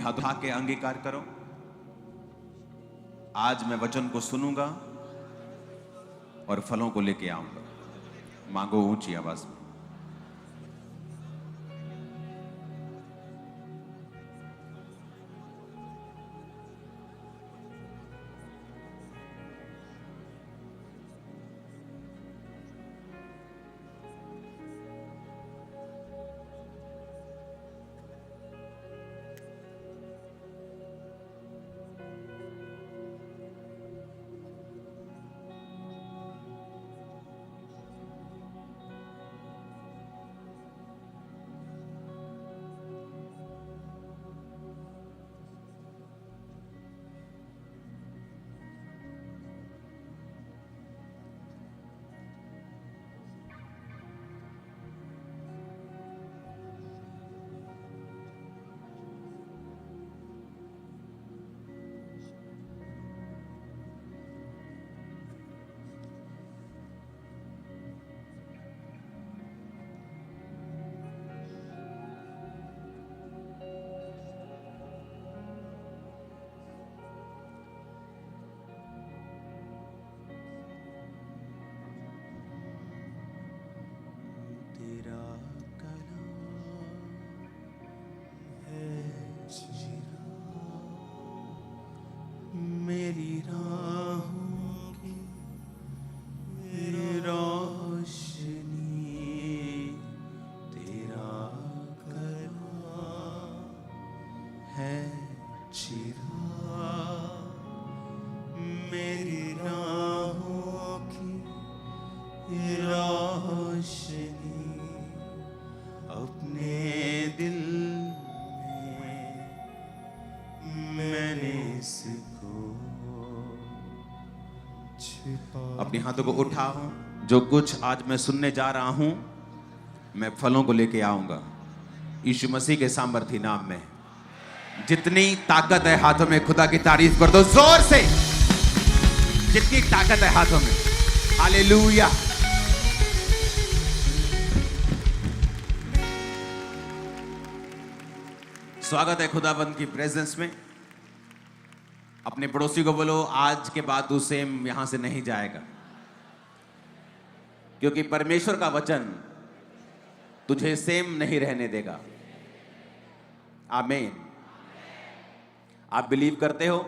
हाथ उठा के अंगीकार करो। आज मैं वचन को सुनूंगा और फलों को लेके आऊंगा। मांगो ऊंची आवाज में। मेरी राहों की रोशनी, तेरा कलाम है चिराग। मेरी राहों की रोशनी, अपने दिल में मैंने इसको छिपा। अपने हाथों को उठाओ। जो कुछ आज मैं सुनने जा रहा हूं, मैं फलों को लेके आऊंगा यीशु मसीह के सामर्थी नाम में। जितनी ताकत है हाथों में, खुदा की तारीफ कर दो जोर से। जितनी ताकत है हाथों में, हालेलुया। स्वागत है खुदाबंद की प्रेजेंस में। अपने पड़ोसी को बोलो, आज के बाद तू सेम यहां से नहीं जाएगा, क्योंकि परमेश्वर का वचन तुझे सेम नहीं रहने देगा। आमीन। आप बिलीव करते हो?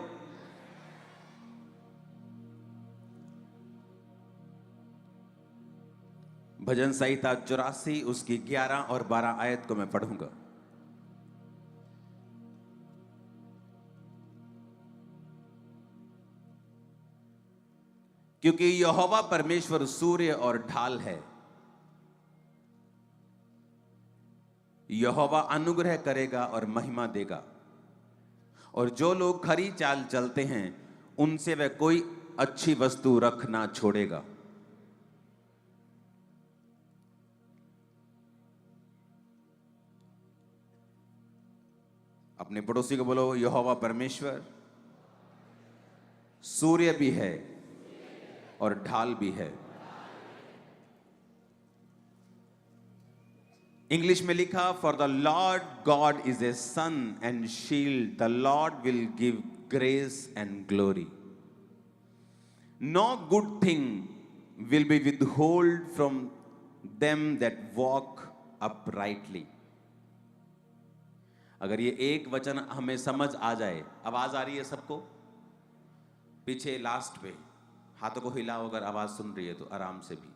भजन संहिता 84 उसकी 11 और 12 आयत को मैं पढ़ूंगा। क्योंकि यहोवा परमेश्वर सूर्य और ढाल है। यहोवा अनुग्रह करेगा और महिमा देगा, और जो लोग खरी चाल चलते हैं उनसे वह कोई अच्छी वस्तु रख ना छोड़ेगा। अपने पड़ोसी को बोलो, यहोवा परमेश्वर सूर्य भी है और ढाल भी है। इंग्लिश में लिखा, for the Lord God is a sun and shield, the Lord will give grace and glory, no good thing will be withhold from them that walk uprightly. अगर ये एक वचन हमें समझ आ जाए, आवाज आ रही है सबको? पीछे लास्ट पे हाथों को हिलाओ अगर आवाज सुन रही है तो, आराम से भी।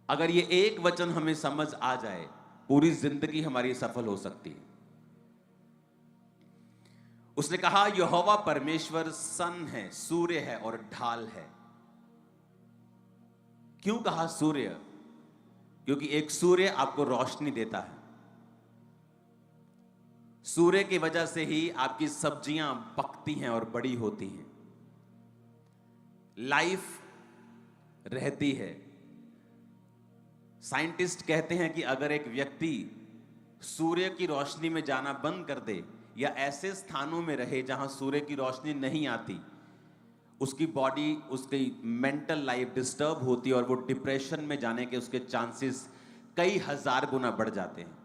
अगर ये एक वचन हमें समझ आ जाए, पूरी जिंदगी हमारी सफल हो सकती है। उसने कहा यहोवा परमेश्वर सन है, सूर्य है और ढाल है। क्यों कहा सूर्य? क्योंकि एक सूर्य आपको रोशनी देता है। सूर्य की वजह से ही आपकी सब्जियां पकती हैं और बड़ी होती हैं, लाइफ रहती है। साइंटिस्ट कहते हैं कि अगर एक व्यक्ति सूर्य की रोशनी में जाना बंद कर दे या ऐसे स्थानों में रहे जहां सूर्य की रोशनी नहीं आती, उसकी बॉडी, उसकी मेंटल लाइफ डिस्टर्ब होती है और वो डिप्रेशन में जाने के उसके चांसेस कई हजार गुना बढ़ जाते हैं।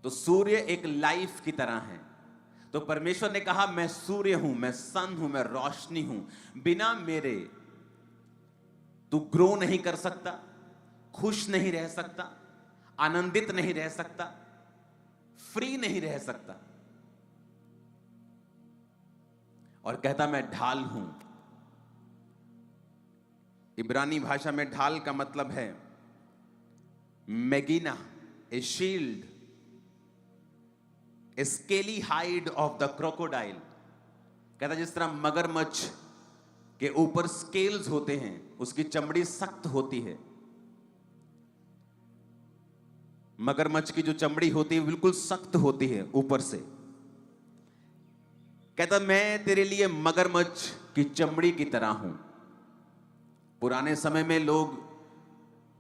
तो सूर्य एक लाइफ की तरह है। तो परमेश्वर ने कहा मैं सूर्य हूं, मैं सन हूं, मैं रोशनी हूं, बिना मेरे तू ग्रो नहीं कर सकता, खुश नहीं रह सकता, आनंदित नहीं रह सकता, फ्री नहीं रह सकता। और कहता मैं ढाल हूं। इब्रानी भाषा में ढाल का मतलब है मेगिना, a shield, a scaly hide of the crocodile. कहता जिस तरह मगरमच्छ के ऊपर स्केल्स होते हैं, उसकी चमड़ी सख्त होती है। मगरमच्छ की जो चमड़ी होती है बिल्कुल सख्त होती है ऊपर से। कहता मैं तेरे लिए मगरमच्छ की चमड़ी की तरह हूं। पुराने समय में लोग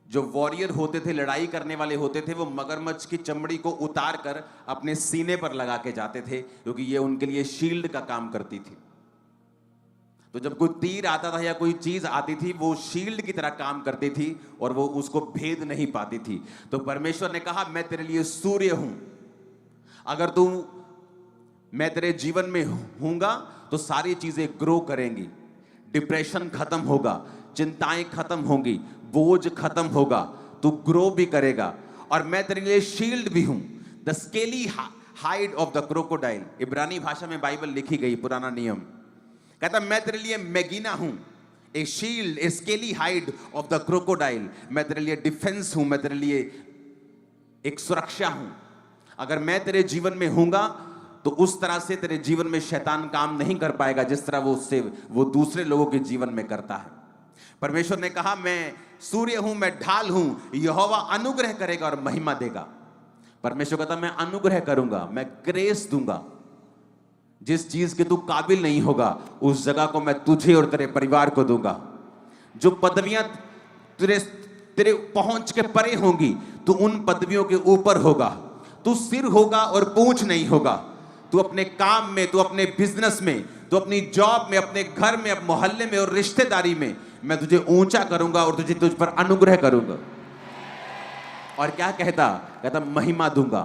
जो वॉरियर होते थे, लड़ाई करने वाले होते थे, वो मगरमच्छ की चमड़ी को उतार कर अपने सीने पर लगा के जाते थे, क्योंकि ये उनके लिए शील्ड का काम करती थी। तो जब कोई तीर आता था या कोई चीज आती थी, वो शील्ड की तरह काम करती थी और वो उसको भेद नहीं पाती थी। तो परमेश्वर ने कहा मैं तेरे लिए सूर्य हूं। अगर तू मैं तेरे जीवन में हूंगा तो सारी चीजें ग्रो करेंगी, डिप्रेशन खत्म होगा, चिंताएं खत्म होंगी, बोझ खत्म होगा, तू ग्रो भी करेगा। और मैं तेरे लिए शील्ड भी हूं, the scaly hide of the crocodile. इब्रानी भाषा में बाइबल लिखी गई, पुराना नियम। कहता मैं तेरे लिए मेगिना हूं, a shield, a scaly hide of the crocodile. मैं तेरे लिए डिफेंस हूं, मैं तेरे लिए एक सुरक्षा हूं। अगर मैं तेरे जीवन में हूंगा तो उस तरह से तेरे जीवन में शैतान काम नहीं कर पाएगा जिस तरह वो दूसरे लोगों के जीवन में करता है। परमेश्वर ने कहा मैं सूर्य हूं, मैं ढाल हूं, यहोवा अनुग्रह करेगा और महिमा देगा। परमेश्वर कहता मैं अनुग्रह करूंगा, मैं ग्रेस दूंगा। जिस चीज के तू काबिल नहीं होगा उस जगह को मैं तुझे और तेरे परिवार को दूंगा। जो पदवियां तेरे पहुंच के परे होंगी, तू उन पदवियों के ऊपर होगा। तू सिर होगा और पूंछ नहीं होगा। तू अपने काम में, तू अपने बिजनेस में, तू अपनी जॉब में, अपने घर में, अपने मोहल्ले में और रिश्तेदारी में मैं तुझे ऊंचा करूंगा और तुझ पर अनुग्रह करूंगा। और क्या कहता महिमा दूंगा,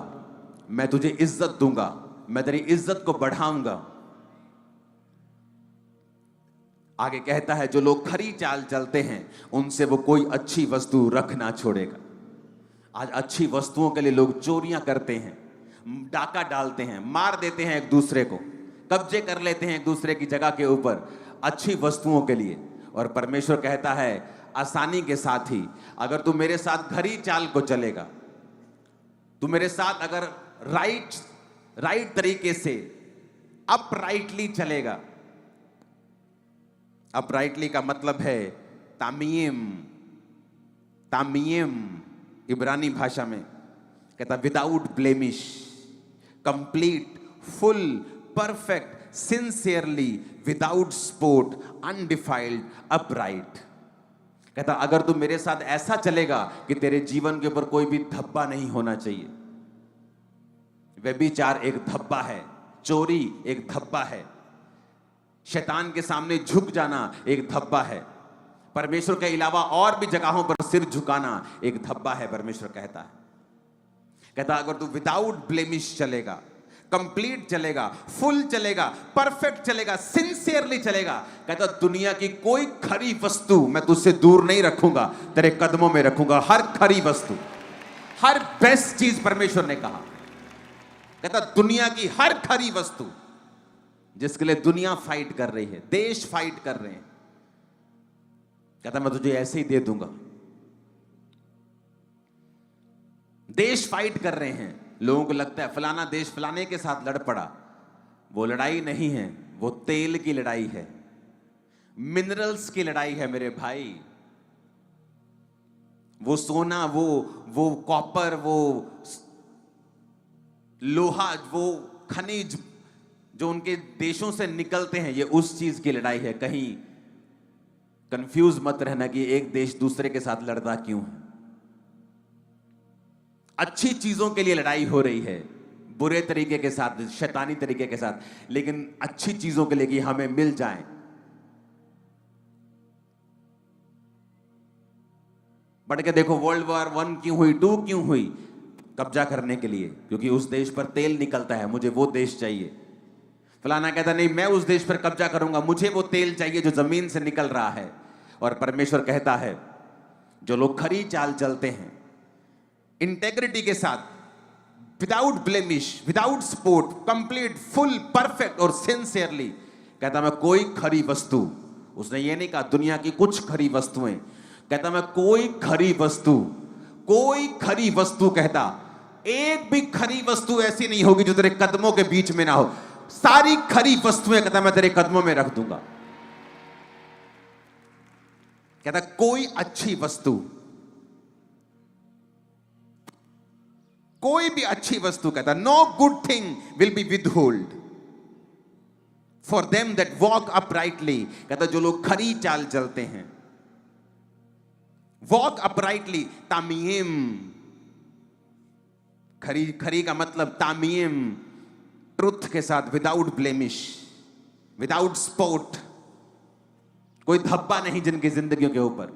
मैं तुझे इज्जत दूंगा, मैं तेरी इज्जत को बढ़ाऊंगा। आगे कहता है जो लोग खरी चाल चलते हैं उनसे वो कोई अच्छी वस्तु रख ना छोड़ेगा। आज अच्छी वस्तुओं के लिए लोग चोरियां करते हैं, डाका डालते हैं, मार देते हैं एक दूसरे को, कब्जे कर लेते हैं एक दूसरे की जगह के ऊपर अच्छी वस्तुओं के लिए। और परमेश्वर कहता है आसानी के साथ ही अगर तू मेरे साथ खरी चाल को चलेगा, तू मेरे साथ अगर राइट तरीके से अपराइटली चलेगा। अपराइटली का मतलब है तामीम। तामीम इब्रानी भाषा में कहता without blemish, complete, full, perfect, sincerely, without spot, undefiled, upright. कहता अगर तू मेरे साथ ऐसा चलेगा कि तेरे जीवन के ऊपर कोई भी धब्बा नहीं होना चाहिए। व्यभिचार एक धब्बा है, चोरी एक धब्बा है, शैतान के सामने झुक जाना एक धब्बा है, परमेश्वर के अलावा और भी जगहों पर सिर झुकाना एक धब्बा है। परमेश्वर कहता अगर तू विदाउट ब्लेमिश चलेगा, कंप्लीट चलेगा, फुल चलेगा, परफेक्ट चलेगा, सिंसियरली चलेगा, कहता दुनिया की कोई खरी वस्तु मैं तुझसे दूर नहीं रखूंगा, तेरे कदमों में रखूंगा। हर खरी वस्तु, हर बेस्ट चीज परमेश्वर ने कहा। कहता दुनिया की हर खरी वस्तु जिसके लिए दुनिया फाइट कर रही है, देश फाइट कर रहे हैं, कहता मैं तुझे ऐसे ही दे दूंगा। देश फाइट कर रहे हैं, लोगों को लगता है फलाना देश फलाने के साथ लड़ पड़ा। वो लड़ाई नहीं है, वो तेल की लड़ाई है, मिनरल्स की लड़ाई है मेरे भाई। वो सोना, वो कॉपर, वो लोहा, वो खनिज जो उनके देशों से निकलते हैं, ये उस चीज की लड़ाई है। कहीं कंफ्यूज मत रहना कि एक देश दूसरे के साथ लड़ता क्यों है। अच्छी चीजों के लिए लड़ाई हो रही है, बुरे तरीके के साथ, शैतानी तरीके के साथ, लेकिन अच्छी चीजों के लिए कि हमें मिल जाए। पढ़ के देखो वर्ल्ड वॉर 1 क्यों हुई, 2 क्यों हुई? कब्जा करने के लिए, क्योंकि उस देश पर तेल निकलता है, मुझे वो देश चाहिए। फलाना कहता नहीं, मैं उस देश पर कब्जा करूंगा, मुझे वो तेल चाहिए जो जमीन से निकल रहा है। और परमेश्वर कहता है जो लोग खरी चाल चलते हैं, इंटेग्रिटी के साथ, without blemish, without spot, complete, full, perfect और सिंसियरली, कहता मैं कोई खरी वस्तु, उसने ये नहीं कहा दुनिया की कुछ खरी वस्तुएं, कहता मैं कोई खरी वस्तु, कोई खरी वस्तु, कहता एक भी खरी वस्तु ऐसी नहीं होगी जो तेरे कदमों के बीच में ना हो। सारी खरी वस्तुएं, कहता मैं तेरे कदमों में रख दूंगा। कहता कोई अच्छी वस्तु, कोई भी अच्छी वस्तु, कहता no good thing will be withhold for them that walk uprightly, कहता जो लोग खरी चाल चलते हैं, वॉक अपराइटली, तामीम, खरी, खरी का मतलब तामीम, ट्रुथ के साथ, विदाउट ब्लेमिश, विदाउट स्पॉट, कोई धब्बा नहीं जिनकी जिंदगियों के ऊपर,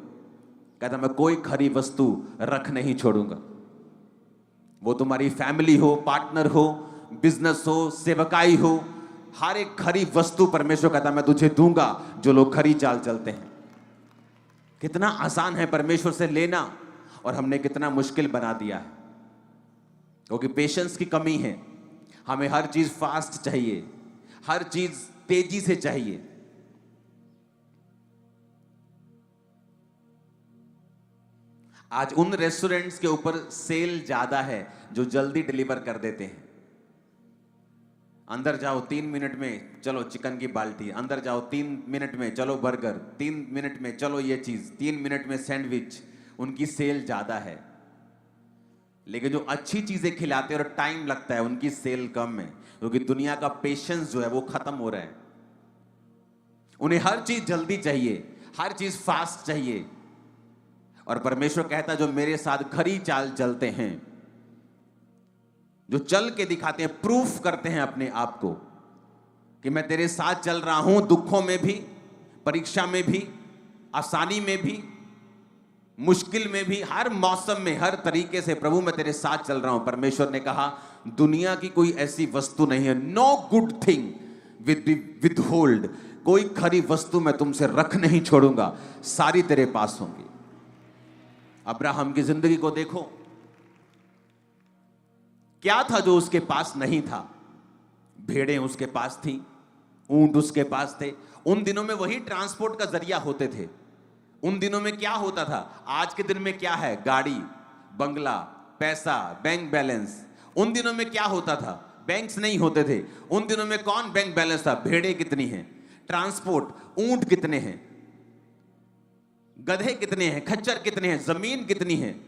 कहता मैं कोई खरी वस्तु रख नहीं छोड़ूंगा। वो तुम्हारी फैमिली हो, पार्टनर हो, बिजनेस हो, सेवकाई हो, हर एक खरी वस्तु परमेश्वर कहता मैं तुझे दूंगा जो लोग खरी चाल चलते हैं। कितना आसान है परमेश्वर से लेना, और हमने कितना मुश्किल बना दिया है, क्योंकि पेशेंस की कमी है। हमें हर चीज फास्ट चाहिए, हर चीज तेजी से चाहिए। आज उन रेस्टोरेंट्स के ऊपर सेल ज्यादा है जो जल्दी डिलीवर कर देते हैं। अंदर जाओ 3 मिनट में चलो चिकन की बाल्टी, अंदर जाओ 3 मिनट में चलो बर्गर, 3 मिनट में चलो ये चीज, 3 मिनट में सैंडविच, उनकी सेल ज्यादा है। लेकिन जो अच्छी चीजें खिलाते हैं और टाइम लगता है, उनकी सेल कम है, क्योंकि दुनिया का पेशेंस जो है वो खत्म हो रहा है। उन्हें हर चीज जल्दी चाहिए, हर चीज फास्ट चाहिए। और परमेश्वर कहता है जो मेरे साथ खरी चाल चलते हैं, जो चल के दिखाते हैं, प्रूफ करते हैं अपने आप को कि मैं तेरे साथ चल रहा हूं, दुखों में भी, परीक्षा में भी, आसानी में भी, मुश्किल में भी, हर मौसम में, हर तरीके से प्रभु मैं तेरे साथ चल रहा हूं। परमेश्वर ने कहा दुनिया की कोई ऐसी वस्तु नहीं है, नो गुड थिंग विदहोल्ड, कोई खरी वस्तु मैं तुमसे रख नहीं छोड़ूंगा, सारी तेरे पास होंगी। अब्राहम की जिंदगी को देखो, क्या था जो उसके पास नहीं था? भेड़ें उसके पास थी, ऊंट उसके पास थे। उन दिनों में वही ट्रांसपोर्ट का जरिया होते थे। उन दिनों में क्या होता था? आज के दिन में क्या है? गाड़ी, बंगला, पैसा, बैंक बैलेंस। उन दिनों में क्या होता था? बैंक्स नहीं होते थे। उन दिनों में कौन बैंक बैलेंस था? भेड़ें कितनी हैं, ट्रांसपोर्ट, ऊंट कितने हैं, गधे कितने हैं, खच्चर कितने हैं, जमीन कितनी है।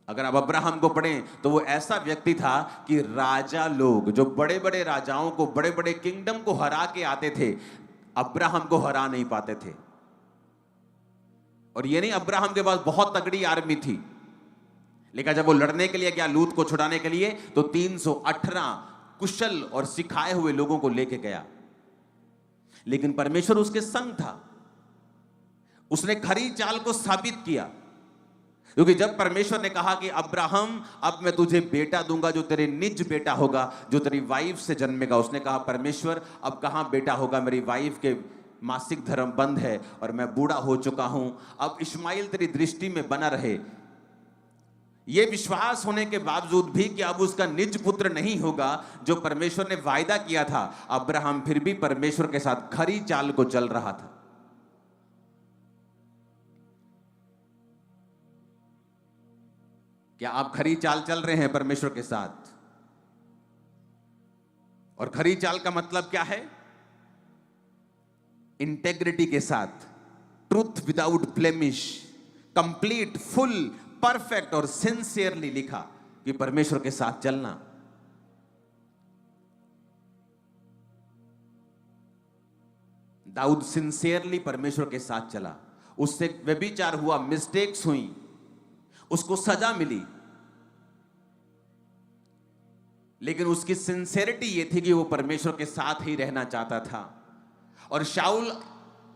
अगर आप अब्राहम को पढ़ें तो वो ऐसा व्यक्ति था कि राजा लोग, जो बड़े बड़े राजाओं को, बड़े बड़े किंगडम को हरा के आते थे, अब्राहम को हरा नहीं पाते थे। और ये नहीं अब्राहम के पास बहुत तगड़ी आर्मी थी, लेकिन जब वो लड़ने के लिए गया, लूत को छुड़ाने के लिए, तो 318 कुशल और सिखाए हुए लोगों को लेके गया। लेकिन परमेश्वर उसके संग था, उसने खरी चाल को साबित किया। क्योंकि जब परमेश्वर ने कहा कि अब्राहम अब मैं तुझे बेटा दूंगा जो तेरे निज बेटा होगा, जो तेरी वाइफ से जन्मेगा, उसने कहा परमेश्वर अब कहां बेटा होगा, मेरी वाइफ के मासिक धर्म बंद है और मैं बूढ़ा हो चुका हूं, अब इश्माइल तेरी दृष्टि में बना रहे। यह विश्वास होने के बावजूद भी कि अब उसका निज पुत्र नहीं होगा जो परमेश्वर ने वायदा किया था, अब्राहम फिर भी परमेश्वर के साथ खरी चाल को चल रहा था। क्या आप खरी चाल चल रहे हैं परमेश्वर के साथ? और खरी चाल का मतलब क्या है? इंटेग्रिटी के साथ, truth without blemish, complete, full, perfect और सिंसियरली लिखा कि परमेश्वर के साथ चलना। दाऊद सिंसियरली परमेश्वर के साथ चला, उससे व्यभिचार हुआ, मिस्टेक्स हुई, उसको सजा मिली, लेकिन उसकी सिंसेरिटी ये थी कि वो परमेश्वर के साथ ही रहना चाहता था। और शाऊल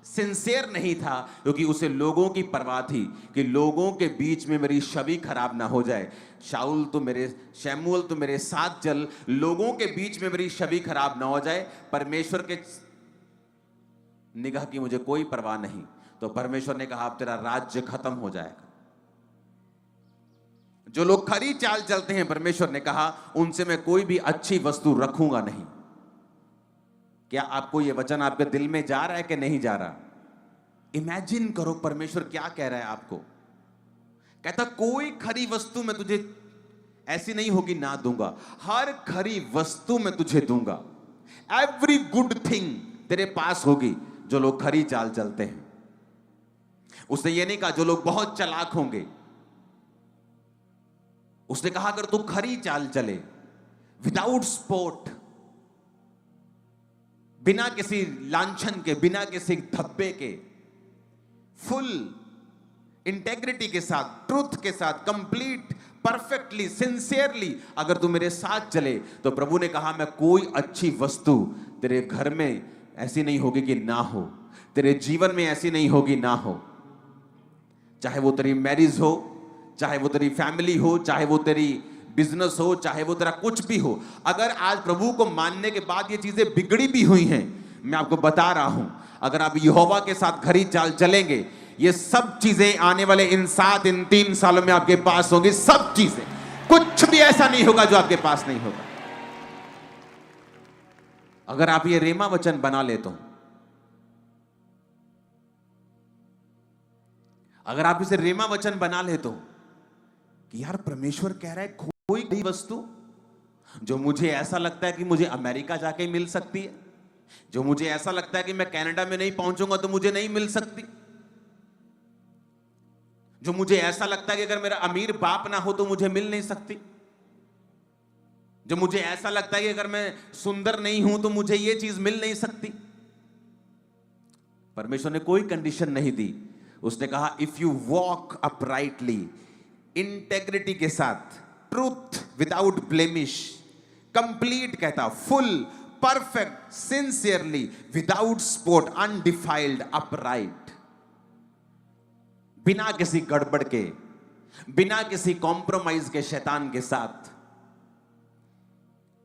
सिंसियर नहीं था, क्योंकि उसे लोगों की परवाह थी कि लोगों के बीच में मेरी छवि खराब ना हो जाए। शैमुअल तो मेरे साथ चल, लोगों के बीच में मेरी छवि खराब ना हो जाए। परमेश्वर के निगाह की मुझे कोई परवाह नहीं। तो परमेश्वर ने कहा अब तेरा राज्य खत्म हो जाएगा। जो लोग खरी चाल चलते हैं, परमेश्वर ने कहा उनसे मैं कोई भी अच्छी वस्तु रखूंगा नहीं। क्या आपको यह वचन आपके दिल में जा रहा है कि नहीं जा रहा? इमेजिन करो परमेश्वर क्या कह रहा है आपको। कहता कोई खरी वस्तु मैं तुझे ऐसी नहीं होगी ना दूंगा, हर खरी वस्तु मैं तुझे दूंगा। एवरी गुड थिंग तेरे पास होगी जो लोग खरी चाल चलते हैं। उसने ये नहीं कहा जो लोग बहुत चालाक होंगे। उसने कहा अगर तू खरी चाल चले, विदाउट स्पोर्ट, बिना किसी लांछन के, बिना किसी धब्बे के, फुल इंटेग्रिटी के साथ, ट्रूथ के साथ, कंप्लीट, परफेक्टली, सिंसियरली अगर तू मेरे साथ चले, तो प्रभु ने कहा मैं कोई अच्छी वस्तु तेरे घर में ऐसी नहीं होगी कि ना हो, तेरे जीवन में ऐसी नहीं होगी ना हो। चाहे वो तेरी मैरिज हो, चाहे वो तेरी फैमिली हो, चाहे वो तेरी बिजनेस हो, चाहे वो तेरा कुछ भी हो। अगर आज प्रभु को मानने के बाद ये चीजें बिगड़ी भी हुई हैं, मैं आपको बता रहा हूं, अगर आप यहोवा के साथ खरी चाल चलेंगे, ये सब चीजें आने वाले इन 3 सालों में आपके पास होंगी। सब चीजें, कुछ भी ऐसा नहीं होगा जो आपके पास नहीं होगा। अगर आप ये रेमा वचन बना ले तो, अगर आप इसे रेमा वचन बना ले तो कि यार परमेश्वर कह रहा है कोई वस्तु जो मुझे ऐसा लगता है कि मुझे अमेरिका जाके मिल सकती है, जो मुझे ऐसा लगता है कि मैं कनाडा में नहीं पहुंचूंगा तो मुझे नहीं मिल सकती, जो मुझे ऐसा लगता है कि अगर मेरा अमीर बाप ना हो तो मुझे मिल नहीं सकती, जो मुझे ऐसा लगता है कि अगर मैं सुंदर नहीं हूं तो मुझे यह चीज मिल नहीं सकती। परमेश्वर ने कोई कंडीशन नहीं दी। उसने कहा if you walk uprightly, integrity के साथ, ट्रूथ विदाउट ब्लेमिश, कंप्लीट कहता, full, perfect, sincerely, without spot, undefiled, upright, बिना किसी गड़बड़ के, बिना किसी कॉम्प्रोमाइज के, शैतान के साथ।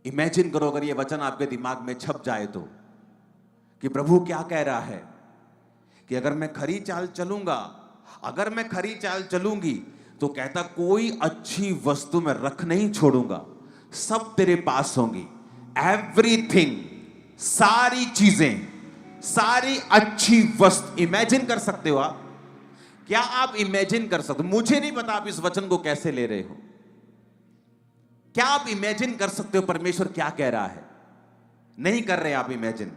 इमेजिन करो अगर यह वचन आपके दिमाग में छप जाए तो, कि प्रभु क्या कह रहा है कि अगर मैं खरी चाल चलूंगा, अगर मैं खरी चाल चलूंगी, तो कहता कोई अच्छी वस्तु मैं रख नहीं छोड़ूंगा, सब तेरे पास होंगी। एवरीथिंग, सारी चीजें, सारी अच्छी वस्तु। इमेजिन कर सकते हो आप? क्या आप इमेजिन कर सकते हो? मुझे नहीं पता आप इस वचन को कैसे ले रहे हो। क्या आप इमेजिन कर सकते हो परमेश्वर क्या कह रहा है? नहीं कर रहे आप इमेजिन।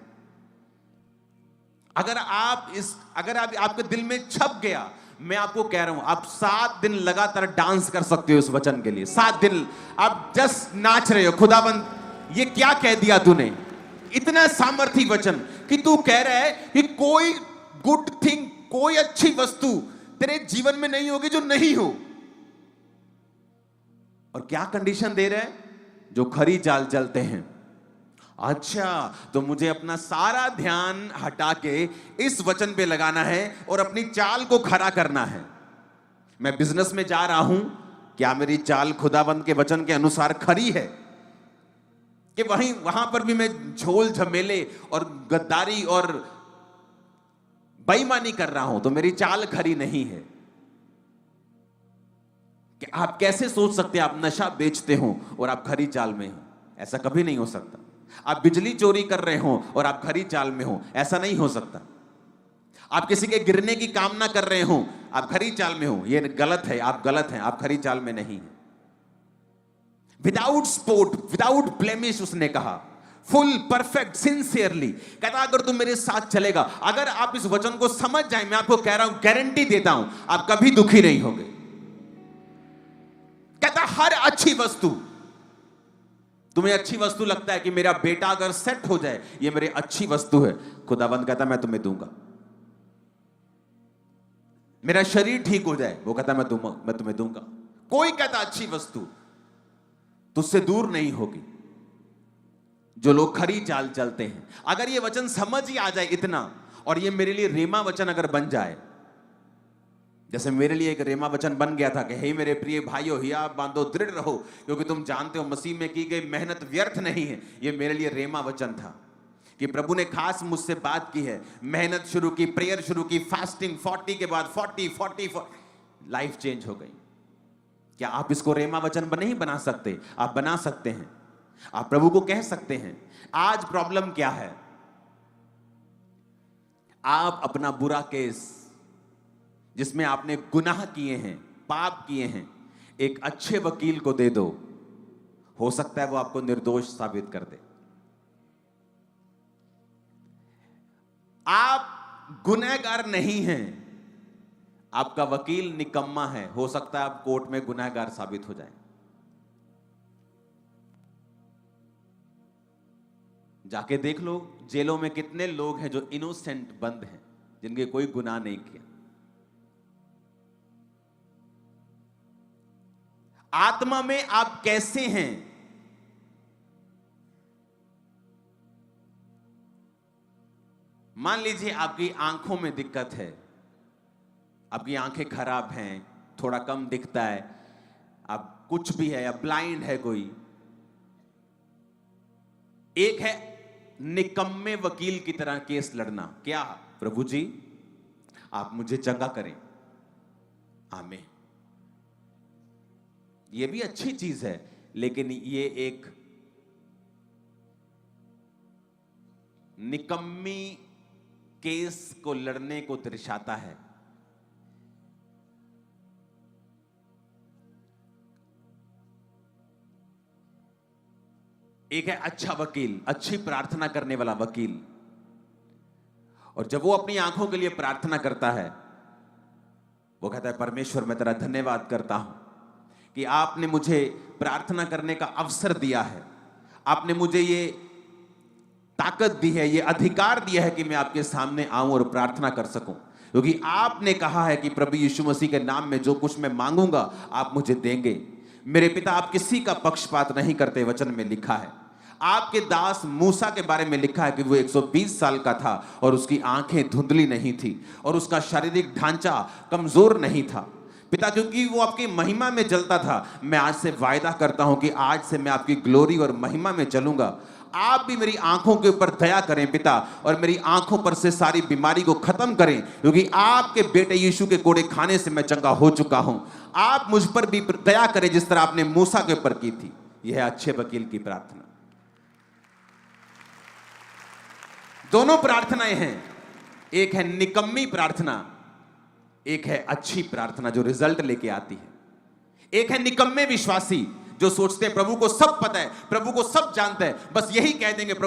अगर आपके दिल में छप गया, मैं आपको कह रहा हूं आप 7 दिन लगातार डांस कर सकते हो इस वचन के लिए। 7 दिन आप जस्ट नाच रहे हो, खुदाबंद ये क्या कह दिया तूने। इतना सामर्थी वचन कि तू कह रहा है कि कोई गुड थिंग, कोई अच्छी वस्तु तेरे जीवन में नहीं होगी जो नहीं हो। और क्या कंडीशन दे रहे हैं? जो खरी चाल चलते हैं। अच्छा, तो मुझे अपना सारा ध्यान हटा के इस वचन पे लगाना है और अपनी चाल को खरा करना है। मैं बिजनेस में जा रहा हूं, क्या मेरी चाल खुदाबंद के वचन के अनुसार खरी है? कि वहां पर भी मैं झोल झमेले और गद्दारी और बेईमानी कर रहा हूं तो मेरी चाल खरी नहीं है। कि आप कैसे सोच सकते हैं आप नशा बेचते हो और आप खरी चाल में हो? ऐसा कभी नहीं हो सकता। आप बिजली चोरी कर रहे हो और आप खरी चाल में हो, ऐसा नहीं हो सकता। आप किसी के गिरने की कामना कर रहे हो, आप खरी चाल में हो, यह गलत है, आप गलत हैं, आप खरी चाल में नहीं है। विदाउट स्पॉट, विदाउट ब्लेमिश, उसने कहा फुल, परफेक्ट, सिंसियरली। कहता अगर तुम मेरे साथ चलेगा, अगर आप इस वचन को समझ जाए, मैं आपको कह रहा हूं, गारंटी देता हूं, आप कभी दुखी नहीं होंगे। कहता हर अच्छी वस्तु, तुम्हें अच्छी वस्तु लगता है कि मेरा बेटा अगर सेट हो जाए, ये मेरी अच्छी वस्तु है, खुदाबंद कहता मैं तुम्हें दूंगा। मेरा शरीर ठीक हो जाए, वो कहता मैं तुम्हें दूंगा। कोई कहता अच्छी वस्तु तुझसे दूर नहीं होगी। जो लोग खरी चाल चलते हैं, अगर ये वचन समझ ही आ जाए इतना, और ये मेरे लिए रेमा वचन अगर बन जाए, जैसे मेरे लिए एक रेमा वचन बन गया था कि हे मेरे प्रिय भाइयों, हिया बांधो, दृढ़ रहो, क्योंकि तुम जानते हो मसीह में की गई मेहनत व्यर्थ नहीं है। ये मेरे लिए रेमा वचन था कि प्रभु ने खास मुझसे बात की है, मेहनत शुरू की, प्रेयर शुरू की, फास्टिंग 40 के बाद 40 लाइफ चेंज हो गई। क्या आप इसको रेमा वचन नहीं बना सकते? आप बना सकते हैं। आप प्रभु को कह सकते हैं, आज प्रॉब्लम क्या है? आप अपना बुरा केस जिसमें आपने गुनाह किए हैं, पाप किए हैं, एक अच्छे वकील को दे दो, हो सकता है वो आपको निर्दोष साबित कर दे। आप गुनहगार नहीं हैं, आपका वकील निकम्मा है, हो सकता है आप कोर्ट में गुनहगार साबित हो जाएं। जाके देख लो जेलों में कितने लोग हैं जो इनोसेंट बंद हैं, जिनके कोई गुनाह नहीं किया। आत्मा में आप कैसे हैं? मान लीजिए आपकी आंखों में दिक्कत है, आपकी आंखें खराब हैं, थोड़ा कम दिखता है, आप कुछ भी है, या ब्लाइंड है कोई। एक है निकम्मे वकील की तरह केस लड़ना, क्या प्रभु जी आप मुझे चंगा करें, आमीन। ये भी अच्छी चीज है, लेकिन ये एक निकम्मी केस को लड़ने को दर्शाता है। एक है अच्छा वकील, अच्छी प्रार्थना करने वाला वकील, और जब वो अपनी आंखों के लिए प्रार्थना करता है, वो कहता है परमेश्वर मैं तेरा धन्यवाद करता हूं कि आपने मुझे प्रार्थना करने का अवसर दिया है, आपने मुझे ये ताकत दी है, ये अधिकार दिया है कि मैं आपके सामने आऊं और प्रार्थना कर सकूं, क्योंकि आपने कहा है कि प्रभु यीशु मसीह के नाम में जो कुछ मैं मांगूंगा आप मुझे देंगे। मेरे पिता आप किसी का पक्षपात नहीं करते, वचन में लिखा है। आपके दास मूसा के बारे में लिखा है कि वो 120 साल का था और उसकी आंखें धुंधली नहीं थी और उसका शारीरिक ढांचा कमजोर नहीं था। पिता क्योंकि वो आपकी महिमा में चलता था, मैं आज से वायदा करता हूं कि आज से मैं आपकी ग्लोरी और महिमा में चलूंगा। आप भी मेरी आंखों के ऊपर दया करें पिता, और मेरी आंखों पर से सारी बीमारी को खत्म करें, क्योंकि आपके बेटे यीशु के कोड़े खाने से मैं चंगा हो चुका हूं। आप मुझ पर भी दया करें जिस तरह आपने मूसा के ऊपर की थी। यह है अच्छे वकील की प्रार्थना। दोनों प्रार्थनाएं हैं, एक है निकम्मी प्रार्थना, एक है अच्छी प्रार्थना जो रिजल्ट लेके आती है। एक है निकम्मे विश्वासी जो सोचते हैं प्रभु को सब पता है, प्रभु को सब जानता है, बस यही कह देंगे प्रभु